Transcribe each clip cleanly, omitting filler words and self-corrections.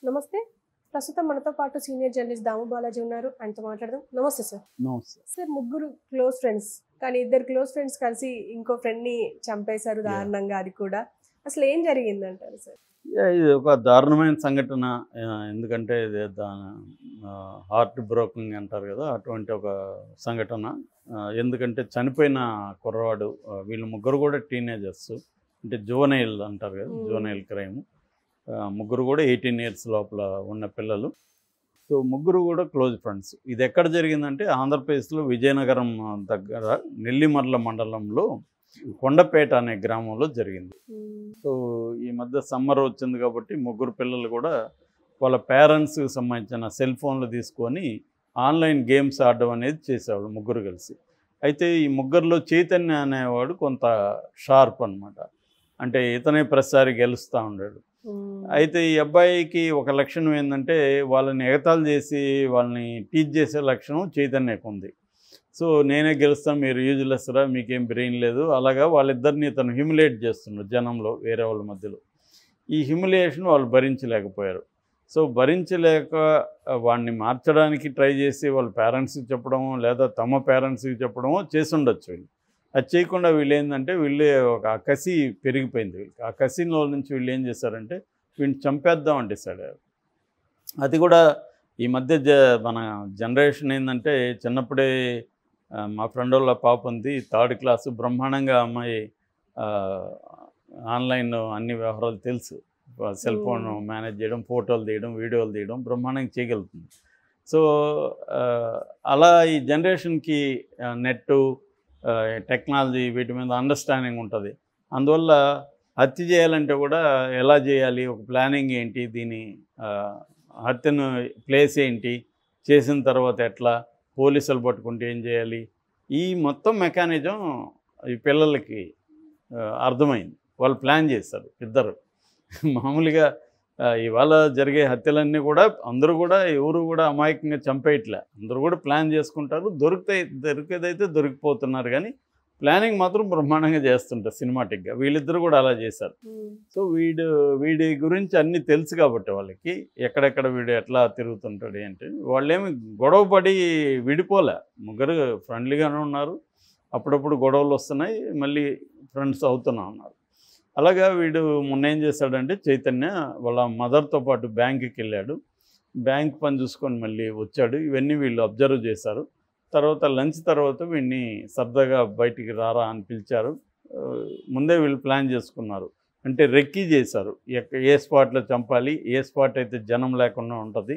నమస్తే. ప్రస్తుతం మనతో పాటు సీనియర్ జర్నలిస్ట్ దాము బాలాజీ ఉన్నారు. ఆయనతో మాట్లాడదాం. నమస్తే సార్. నమస్తే. సార్ ముగ్గురు క్లోజ్ ఫ్రెండ్స్. కానీ ఇద్దరు క్లోజ్ ఫ్రెండ్స్ కలిసి ఇంకో ఫ్రెండ్‌ని చంపేశారు దారుణంగా అది కూడా. అసలు ఏం జరిగిందంటారు సార్? ఇది ఒక దారుణమైన సంఘటన. ఎందుకంటే ఇది హార్ట్ బ్రోకింగ్ అంటారు కదా, అటువంటి ఒక సంఘటన. ఎందుకంటే చనిపోయిన కుర్రవాడు, వీళ్ళు ముగ్గురు కూడా టీనేజర్స్, అంటే జువనైల్ అంటారు కదా, జువనైల్ క్రైమ్. ముగ్గురు కూడా 18 ఇయర్స్ లోపల ఉన్న పిల్లలు. సో ముగ్గురు కూడా క్లోజ్ ఫ్రెండ్స్. ఇది ఎక్కడ జరిగిందంటే ఆంధ్రప్రదేశ్లో విజయనగరం దగ్గర నెల్లిమర్ల మండలంలో కొండపేట అనే గ్రామంలో జరిగింది. సో ఈ మధ్య సమ్మర్ వచ్చింది కాబట్టి ముగ్గురు పిల్లలు కూడా వాళ్ళ పేరెంట్స్కి సంబంధించిన సెల్ ఫోన్లు తీసుకొని ఆన్లైన్ గేమ్స్ ఆడడం అనేది చేసేవాళ్ళు ముగ్గురు కలిసి. అయితే ఈ ముగ్గురులో చైతన్య అనేవాడు కొంత షార్ప్ అనమాట. అంటే ఇతనే ప్రతిసారి గెలుస్తూ ఉండాడు. అయితే ఈ అబ్బాయికి ఒక లక్షణం ఏంటంటే వాళ్ళని ఎగతాళి చేసి వాళ్ళని టీచ్ చేసే లక్షణం చైతన్యకు ఉంది. సో నేనే గెలుస్తాను, మీరు యూజ్లెస్ రా, మీకేం బ్రెయిన్ లేదు, అలాగా వాళ్ళిద్దరిని తను హ్యూమిలేట్ చేస్తున్నాడు జనంలో, వేరే వాళ్ళ మధ్యలో. ఈ హ్యూమిలియేషన్ వాళ్ళు భరించలేకపోయారు. సో భరించలేక వాడిని మార్చడానికి ట్రై చేసి వాళ్ళ పేరెంట్స్కి చెప్పడమో లేదా తమ పేరెంట్స్కి చెప్పడమో చేసి ఉండొచ్చు. వీళ్ళు అది చేయకుండా వీళ్ళు ఏంటంటే వీళ్ళు ఒక కసి పెరిగిపోయింది వీళ్ళకి. ఆ కసిలో నుంచి వీళ్ళు ఏం చేశారంటే వీడిని చంపేద్దామని డిసైడ్ అయ్యారు. అది కూడా ఈ మధ్య మన జనరేషన్ ఏంటంటే చిన్నప్పుడే మా ఫ్రెండ్ వాళ్ళ పాప ఉంది, 3rd క్లాసు, బ్రహ్మాండంగా అమ్మాయి ఆన్లైన్ అన్ని వ్యవహారాలు తెలుసు. సెల్ ఫోన్ మేనేజ్ చేయడం, ఫోటోలు తీయడం, వీడియోలు తీయడం బ్రహ్మాండంగా చేయగలుగుతుంది. సో అలా ఈ జనరేషన్కి నెట్టు, టెక్నాలజీ వీటి మీద అండర్స్టాండింగ్ ఉంటుంది. అందువల్ల హత్య చేయాలంటే కూడా ఎలా చేయాలి, ఒక ప్లానింగ్ ఏంటి, దీని హత్యను ప్లేస్ ఏంటి, చేసిన తర్వాత ఎట్లా, పోలీసులు పట్టుకుంటే ఏం చేయాలి, ఈ మొత్తం మెకానిజం ఈ పిల్లలకి అర్థమైంది. వాళ్ళు ప్లాన్ చేస్తారు ఇద్దరు. మామూలుగా ఇవాళ జరిగే హత్యలన్నీ కూడా అందరూ కూడా ఎవరు కూడా అమాయకంగా చంపేయట్లే, అందరూ కూడా ప్లాన్ చేసుకుంటారు. దొరికేదైతే దొరికిపోతున్నారు, కానీ ప్లానింగ్ మాత్రం బ్రహ్మాండంగా చేస్తుంటారు సినిమాటిక్గా. వీళ్ళిద్దరు కూడా అలా చేశారు. సో వీడి గురించి అన్నీ తెలుసు కాబట్టి వాళ్ళకి ఎక్కడెక్కడ వీడు ఎట్లా తిరుగుతుంటాడు ఏంటి. వాళ్ళేమి గొడవపడి విడిపోలే, ముగ్గురు ఫ్రెండ్లీగానే ఉన్నారు. అప్పుడప్పుడు గొడవలు వస్తున్నాయి, మళ్ళీ ఫ్రెండ్స్ అవుతూనే ఉన్నారు. అలాగా వీడు మొన్న ఏం చేశాడంటే చైతన్య వాళ్ళ మదర్తో పాటు బ్యాంకుకి వెళ్ళాడు. బ్యాంక్ పని చూసుకొని మళ్ళీ వచ్చాడు. ఇవన్నీ వీళ్ళు అబ్జర్వ్ చేశారు. తర్వాత లంచ్ తర్వాత వీడిని సరదాగా బయటికి రారా అని పిలిచారు. ముందే వీళ్ళు ప్లాన్ చేసుకున్నారు, అంటే రెక్కీ చేశారు. ఏ స్పాట్లో చంపాలి, ఏ స్పాట్ అయితే జనం లేకుండా ఉంటుంది,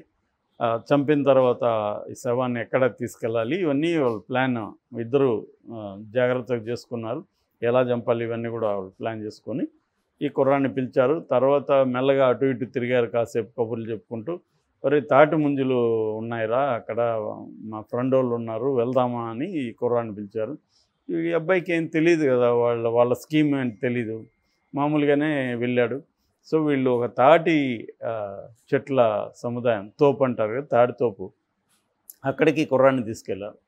చంపిన తర్వాత ఈ శవాన్ని ఎక్కడ తీసుకెళ్ళాలి, ఇవన్నీ వాళ్ళు ప్లాన్ ఇద్దరు జాగ్రత్తగా చేసుకున్నారు. ఎలా చంపాలి ఇవన్నీ కూడా వాళ్ళు ప్లాన్ చేసుకొని ఈ కుర్రాన్ని పిలిచారు. తర్వాత మెల్లగా అటు ఇటు తిరిగారు, కాసేపు కబుర్లు చెప్పుకుంటూ. మరి తాటి ముంజులు ఉన్నాయిరా అక్కడ, మా ఫ్రెండ్ వాళ్ళు ఉన్నారు, వెళ్దామా అని ఈ కుర్రాన్ని పిలిచారు. ఈ అబ్బాయికి ఏం తెలియదు కదా, వాళ్ళ స్కీమ్ ఏంటి తెలీదు, మామూలుగానే వెళ్ళాడు. సో వీళ్ళు ఒక తాటి చెట్ల సముదాయం, తోపు అంటారు కదా, తాటి తోపు, అక్కడికి కుర్రాన్ని తీసుకెళ్ళారు.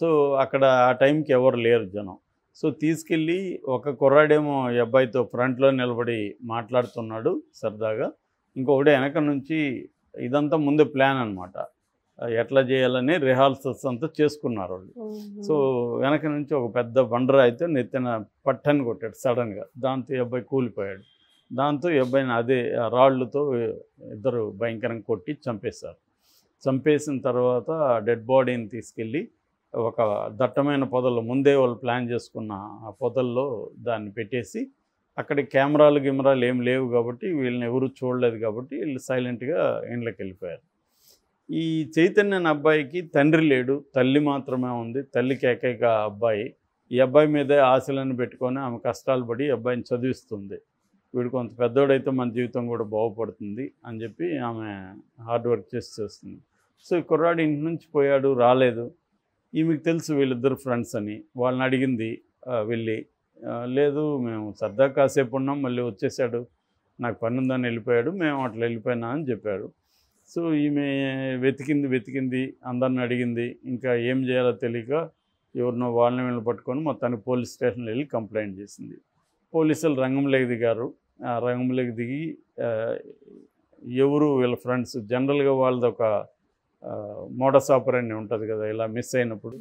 సో అక్కడ ఆ టైంకి ఎవరు లేరు జనం. సో తీసుకెళ్ళి ఒక కుర్రాడేమో ఈ అబ్బాయితో ఫ్రంట్లో నిలబడి మాట్లాడుతున్నాడు సరదాగా, ఇంకొకటి వెనక నుంచి. ఇదంతా ముందే ప్లాన్ అనమాట, ఎట్లా చేయాలని రిహార్సల్స్ అంతా చేసుకున్నారు వాళ్ళు. సో వెనక నుంచి ఒక పెద్ద బండరా అయితే నెత్తిన పట్టని కొట్టాడు సడన్గా. దాంతో ఈ అబ్బాయి కూలిపోయాడు. దాంతో ఈ అబ్బాయిని అదే రాళ్ళతో ఇద్దరు భయంకరంగా కొట్టి చంపేశారు. చంపేసిన తర్వాత డెడ్ బాడీని తీసుకెళ్ళి ఒక దట్టమైన పొదల్లో, ముందే వాళ్ళు ప్లాన్ చేసుకున్న ఆ పొదల్లో దాన్ని పెట్టేసి, అక్కడ కెమెరాలు ఏం లేవు కాబట్టి వీళ్ళని ఎవరు చూడలేదు కాబట్టి వీళ్ళు సైలెంట్గా ఇంట్లోకి వెళ్ళిపోయారు. ఈ చైతన్య అబ్బాయికి తండ్రి లేడు, తల్లి మాత్రమే ఉంది. తల్లికి ఏకైక అబ్బాయి. ఈ అబ్బాయి మీదే ఆశలను పెట్టుకొని ఆమె కష్టాలు పడి అబ్బాయిని చదివిస్తుంది. వీడు కొంత పెద్దోడైతే మన జీవితం కూడా బాగుపడుతుంది అని చెప్పి ఆమె హార్డ్ వర్క్ చేస్తుంది. సో ఈ కుర్రాడు ఇంటి నుంచి పోయాడు, రాలేదు. ఈమెకు తెలుసు వీళ్ళిద్దరు ఫ్రెండ్స్ అని. వాళ్ళని అడిగింది వెళ్ళి, లేదు మేము సరదా కాసేపు ఉన్నాం, మళ్ళీ వచ్చేసాడు, నాకు పని ఉందని వెళ్ళిపోయాడు, మేము అట్లా వెళ్ళిపోయినా అని చెప్పాడు. సో ఈమె వెతికింది, అందరిని అడిగింది. ఇంకా ఏం చేయాలో తెలియక ఎవరినో వాళ్ళని వీళ్ళని పట్టుకొని మొత్తానికి పోలీస్ స్టేషన్లో వెళ్ళి కంప్లైంట్ చేసింది. పోలీసులు రంగంలోకి దిగారు. రంగంలోకి దిగి ఎవరు వీళ్ళ ఫ్రెండ్స్, జనరల్గా వాళ్ళది ఒక మోడస్ ఆపరెండి ఉంటుంది కదా ఇలా మిస్ అయినప్పుడు.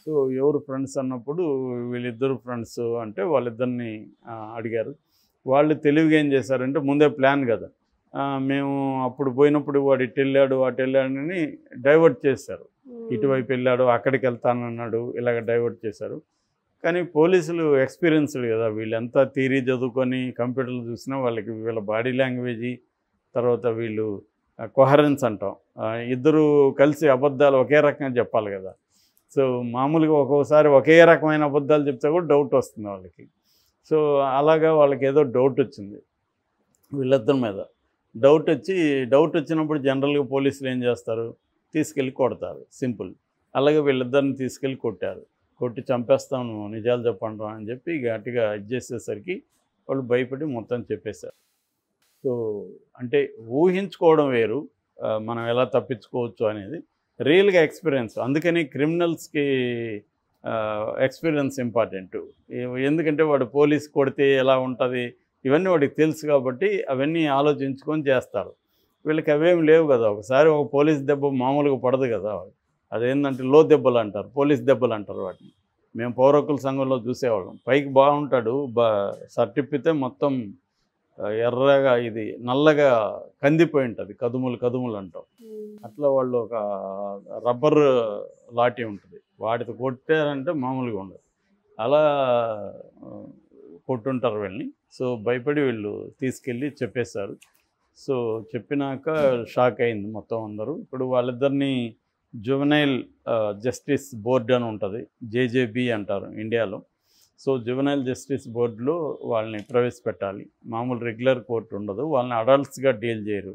సో ఎవరు ఫ్రెండ్స్ అన్నప్పుడు వీళ్ళిద్దరు ఫ్రెండ్స్ అంటే వాళ్ళిద్దరిని అడిగారు. వాళ్ళు తెలివిగా ఏం చేశారంటే ముందే ప్లాన్ కదా, మేము అప్పుడు పోయినప్పుడు వాడు ఇటు వెళ్ళాడు అటు వెళ్ళాడని డైవర్ట్ చేశారు. ఇటువైపు వెళ్ళాడు, అక్కడికి వెళ్తానన్నాడు, ఇలాగ డైవర్ట్ చేశారు. కానీ పోలీసులు ఎక్స్పీరియన్స్డ్ కదా, వీళ్ళంతా థియరీ చదువుకొని కంప్యూటర్లు చూసినా వాళ్ళకి వీళ్ళ బాడీ లాంగ్వేజీ, తర్వాత వీళ్ళు కొహరెన్స్ అంటాం, ఇద్దరు కలిసి అబద్ధాలు ఒకే రకంగా చెప్పాలి కదా. సో మామూలుగా ఒక్కోసారి ఒకే రకమైన అబద్ధాలు చెప్తే కూడా డౌట్ వస్తుంది వాళ్ళకి. సో అలాగా వాళ్ళకి ఏదో డౌట్ వచ్చింది వీళ్ళిద్దరి మీద. డౌట్ వచ్చినప్పుడు జనరల్గా పోలీసులు ఏం చేస్తారు, తీసుకెళ్ళి కొడతారు, సింపుల్. అలాగే వీళ్ళిద్దరిని తీసుకెళ్ళి కొట్టారు. కొట్టి చంపేస్తాను నిజాలు చెప్పండి అని చెప్పి గట్టిగా ఇది చేసేసరికి వాళ్ళు భయపడి మొత్తం చెప్పేశారు. సో అంటే ఊహించుకోవడం వేరు, మనం ఎలా తప్పించుకోవచ్చు అనేది రియల్గా ఎక్స్పీరియన్స్. అందుకని క్రిమినల్స్కి ఎక్స్పీరియన్స్ ఇంపార్టెంట్. ఎందుకంటే వాడు పోలీస్ కొడితే ఎలా ఉంటుంది ఇవన్నీ వాడికి తెలుసు కాబట్టి అవన్నీ ఆలోచించుకొని చేస్తారు. వీళ్ళకి అవేమి లేవు కదా. ఒకసారి ఒక పోలీస్ దెబ్బ మామూలుగా పడదు కదా, అదేంటంటే లో దెబ్బలు అంటారు, పోలీస్ దెబ్బలు అంటారు వాటిని. మేము పౌర హక్కుల సంఘంలో చూసేవాళ్ళం. పైకి బాగుంటాడు, సర్టిప్పితే మొత్తం ఎర్రగా ఇది నల్లగా కందిపోయి ఉంటుంది, కదుములు అంటాం. అట్లా వాళ్ళు ఒక రబ్బర్ లాఠీ ఉంటుంది, వాటితో కొట్టారంటే మామూలుగా ఉండదు, అలా కొట్టుంటారు వీళ్ళని. సో భయపడి వీళ్ళు తీసుకెళ్ళి చెప్పేశారు. సో చెప్పినాక షాక్ అయింది మొత్తం అందరూ. ఇప్పుడు వాళ్ళిద్దరిని జువెనైల్ జస్టిస్ బోర్డు అని ఉంటుంది, జేజేబీ అంటారు ఇండియాలో. సో జువెనైల్ జస్టిస్ బోర్డులో వాళ్ళని ప్రవేశపెట్టాలి. మామూలు రెగ్యులర్ కోర్టు ఉండదు, వాళ్ళని అడల్ట్స్గా డీల్ చేయరు.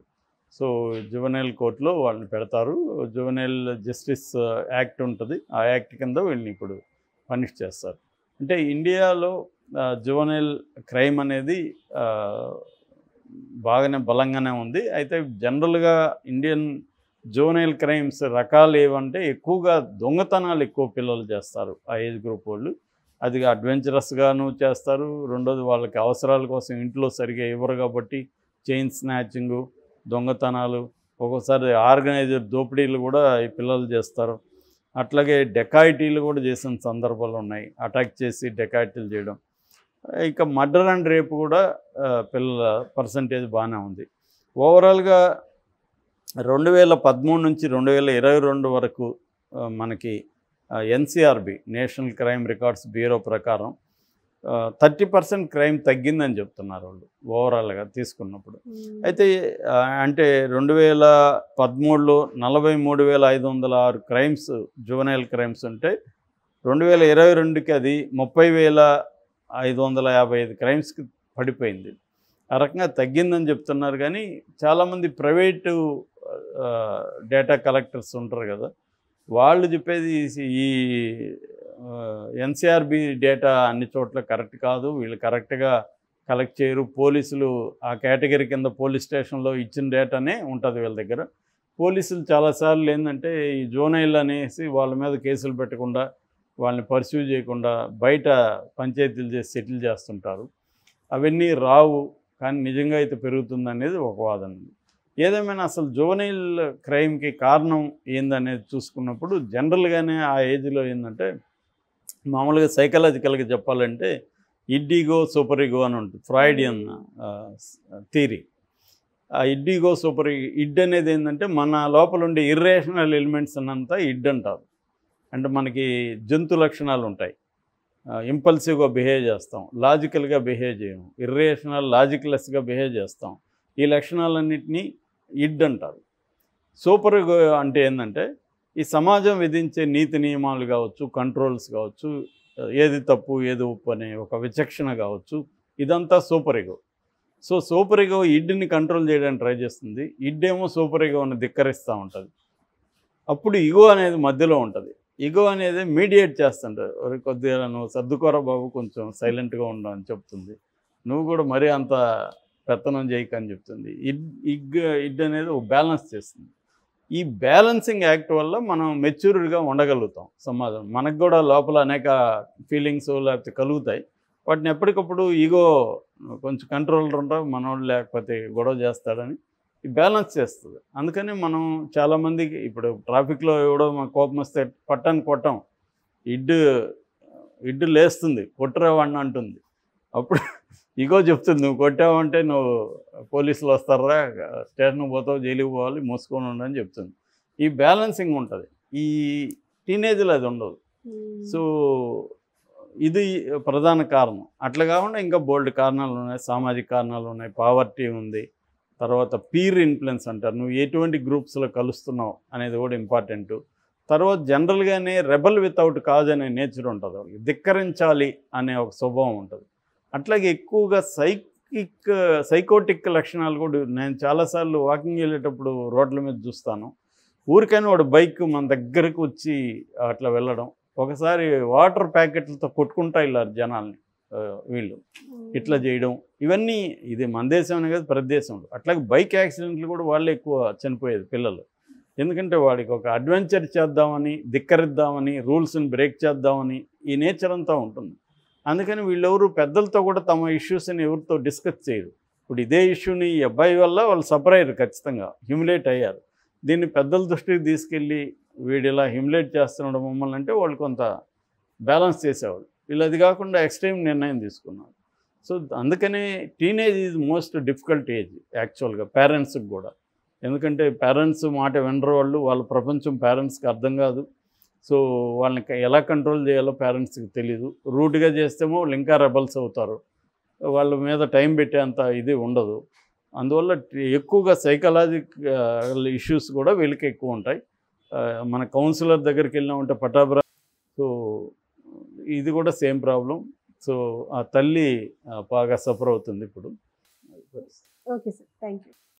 సో జువెనైల్ కోర్టులో వాళ్ళని పెడతారు. జువెనైల్ జస్టిస్ యాక్ట్ ఉంటుంది, ఆ యాక్ట్ కింద వీళ్ళని ఇప్పుడు పనిష్ చేస్తారు. అంటే ఇండియాలో జువెనైల్ క్రైమ్ అనేది బాగానే బలంగానే ఉంది. అయితే జనరల్గా ఇండియన్ జువెనైల్ క్రైమ్స్ రకాలు ఏవంటే ఎక్కువగా దొంగతనాలు ఎక్కువ పిల్లలు చేస్తారు ఆ ఏజ్ గ్రూప్ వాళ్ళు. అది అడ్వెంచరస్గాను చేస్తారు, రెండోది వాళ్ళకి అవసరాల కోసం ఇంట్లో సరిగా ఇవ్వరు కాబట్టి చైన్ స్నాచింగు, దొంగతనాలు, ఒక్కోసారి ఆర్గనైజర్ దోపిడీలు కూడా ఈ పిల్లలు చేస్తారు. అట్లాగే డెకాయిటీలు కూడా చేసిన సందర్భాలు ఉన్నాయి, అటాక్ చేసి డెకాయిటీలు చేయడం. ఇక మర్డర్ అండ్ రేపు కూడా పిల్లల పర్సంటేజ్ బాగానే ఉంది. ఓవరాల్గా 2013 నుంచి 2022 వరకు మనకి NCRB national crime records bureau ప్రకారం 30% క్రైమ్ తగ్గిందని చెప్తున్నారు వాళ్ళు ఓవరాల్గా తీసుకున్నప్పుడు. అయితే అంటే 2013లో 43,506 క్రైమ్స్ జువెనైల్ క్రైమ్స్ ఉంటే 2022కి అది 30,555 క్రైమ్స్కి పడిపోయింది. ఆ రకంగా తగ్గిందని చెప్తున్నారు. కానీ చాలామంది ప్రైవేటు డేటా కలెక్టర్స్ ఉంటారు కదా, వాళ్ళు చెప్పేది ఈ ఎన్సిఆర్బి డేటా అన్ని చోట్ల కరెక్ట్ కాదు, వీళ్ళు కరెక్ట్గా కలెక్ట్ చేయరు. పోలీసులు ఆ కేటగిరీ కింద పోలీస్ స్టేషన్లో ఇచ్చిన డేటానే ఉంటుంది వీళ్ళ దగ్గర. పోలీసులు చాలాసార్లు ఏంటంటే ఈ జోనైల్ అనేసి వాళ్ళ మీద కేసులు పెట్టకుండా, వాళ్ళని పర్స్యూ చేయకుండా బయట పంచాయతీలు చేసి సెటిల్ చేస్తుంటారు. అవన్నీ రావు, కానీ నిజంగా అయితే పెరుగుతుందనేది ఒక వాదన. ఏదేమైనా అసలు జువెనైల్ క్రైమ్కి కారణం ఏందనేది చూసుకున్నప్పుడు జనరల్గానే ఆ ఏజ్లో ఏంటంటే మామూలుగా సైకలాజికల్గా చెప్పాలంటే ఇడ్డిగో సూపర్ ఈగో అని ఉంటుంది, ఫ్రాయిడియన్ థియరీ. ఆ ఇడ్డిగో సూపర్ ఇడ్ అనేది ఏంటంటే మన లోపల ఉండే ఇర్రేషనల్ ఎలిమెంట్స్ అన్నంతా ఇడ్ అంటారు. అంటే మనకి జంతు లక్షణాలు ఉంటాయి, ఇంపల్సివ్గా బిహేవ్ చేస్తాం, లాజికల్గా బిహేవ్ చేయము, ఇర్రేషనల్ లాజిక్లెస్గా బిహేవ్ చేస్తాం. ఈ లక్షణాలన్నింటినీ ఇడ్ అంటారు. సూపర్ ఈగో అంటే ఏంటంటే ఈ సమాజం విధించే నీతి నియమాలు కావచ్చు, కంట్రోల్స్ కావచ్చు, ఏది తప్పు ఏది ఉప్పు అనే ఒక విచక్షణ కావచ్చు, ఇదంతా super ego. So super ego ఇడ్ని కంట్రోల్ చేయడానికి ట్రై చేస్తుంది, ఇడ్ ఏమో సూపర్ ఈగోని ధిక్కరిస్తూ ఉంటుంది. అప్పుడు ఈగో అనేది మధ్యలో ఉంటుంది. ఈగో అనేది మీడియేట్ చేస్తుంటారు, కొద్దిగా నువ్వు సర్దుకోరా బాబు, కొంచెం సైలెంట్గా ఉండవు అని చెప్తుంది, నువ్వు కూడా మరీ అంత పెత్తనం చేయకని చెప్తుంది. ఇడ్ అనేది ఒక బ్యాలెన్స్ చేస్తుంది. ఈ బ్యాలెన్సింగ్ యాక్ట్ వల్ల మనం మెచ్యూర్డ్గా ఉండగలుగుతాం. సమాజం మనకు కూడా లోపల అనేక ఫీలింగ్స్ లేకపోతే కలుగుతాయి, వాటిని ఎప్పటికప్పుడు ఈగో కొంచెం కంట్రోల్ ఉంటావు, మనోడు లేకపోతే గొడవ చేస్తాడని ఈ బ్యాలెన్స్ చేస్తుంది. అందుకని మనం చాలామందికి ఇప్పుడు ట్రాఫిక్లో ఎవడో మా కోపం వస్తే పట్టాన్ని కొట్టాం, ఇడ్డు లేస్తుంది, కొట్టురా వాడిని అంటుంది. అప్పుడు ఇగో చెప్తుంది, నువ్వు కొట్టావంటే నువ్వు పోలీసులు వస్తారా, స్టేషన్కి పోతావు, జైలుకి పోవాలి, మూసుకొని ఉండని చెప్తుంది. ఈ బ్యాలెన్సింగ్ ఉంటుంది. ఈ టీనేజ్లో అది ఉండదు. సో ఇది ప్రధాన కారణం. అట్లా కాకుండా ఇంకా బోల్డ్ కారణాలు ఉన్నాయి, సామాజిక కారణాలు ఉన్నాయి, పావర్టీ ఉంది, తర్వాత పీర్ ఇన్ఫ్లుయెన్స్ అంటారు, నువ్వు ఎటువంటి గ్రూప్స్లో కలుస్తున్నావు అనేది కూడా ఇంపార్టెంట్. తర్వాత జనరల్గానే రెబల్ వితౌట్ కాజ్ అనే నేచర్ ఉంటుంది, వాళ్ళకి ధిక్కరించాలి అనే ఒక స్వభావం ఉంటుంది. అట్లాగే ఎక్కువగా సైకోటిక్ లక్షణాలు కూడా నేను చాలాసార్లు వాకింగ్ వెళ్ళేటప్పుడు రోడ్ల మీద చూస్తాను. ఊరికైనా వాడు బైక్ మన దగ్గరకు వచ్చి అట్లా వెళ్ళడం, ఒకసారి వాటర్ ప్యాకెట్లతో కొట్టుకుంటా వెళ్ళారు జనాల్ని వీళ్ళు, ఇట్లా చేయడం, ఇవన్నీ ఇది మన దేశం కాదు ప్రతి దేశంలో. అట్లాగే బైక్ యాక్సిడెంట్లు కూడా వాళ్ళే ఎక్కువ చనిపోయేది పిల్లలు. ఎందుకంటే వాడికి ఒక అడ్వెంచర్ చేద్దామని, ధిక్కరిద్దామని, రూల్స్ని బ్రేక్ చేద్దామని ఈ నేచర్ అంతా ఉంటుంది. అందుకని వీళ్ళెవరు పెద్దలతో కూడా తమ ఇష్యూస్ని ఎవరితో డిస్కస్ చేయరు. ఇప్పుడు ఇదే ఇష్యూని ఈ అబ్బాయి వల్ల వాళ్ళు సఫర్ అయ్యారు, ఖచ్చితంగా హ్యూమిలేట్ అయ్యారు. దీన్ని పెద్దల దృష్టికి తీసుకెళ్ళి వీడు ఇలా హ్యూమిలేట్ చేస్తున్నాడు మమ్మల్ని అంటే వాళ్ళు కొంత బ్యాలెన్స్ చేసేవాళ్ళు. వీళ్ళు అది కాకుండా ఎక్స్ట్రీమ్ నిర్ణయం తీసుకున్నారు. సో అందుకనే teenage is most difficult age యాక్చువల్గా పేరెంట్స్కి కూడా. ఎందుకంటే పేరెంట్స్ మాట వినరు, వాళ్ళ ప్రపంచం పేరెంట్స్కి అర్థం కాదు. సో వాళ్ళని ఎలా కంట్రోల్ చేయాలో పేరెంట్స్కి తెలీదు. రూట్గా చేస్తేమో వాళ్ళు ఇంకా రెబల్స్ అవుతారు, వాళ్ళ మీద టైం పెట్టేంత ఇది ఉండదు. అందువల్ల ఎక్కువగా సైకలాజికల్ ఇష్యూస్ కూడా వీళ్ళకి ఎక్కువ ఉంటాయి. మన కౌన్సిలర్ దగ్గరికి వెళ్ళినామంటే పటాబ్రా, సో ఇది కూడా సేమ్ ప్రాబ్లం. సో ఆ తల్లి బాగా సఫర్ అవుతుంది ఇప్పుడు. Okay sir, thank you.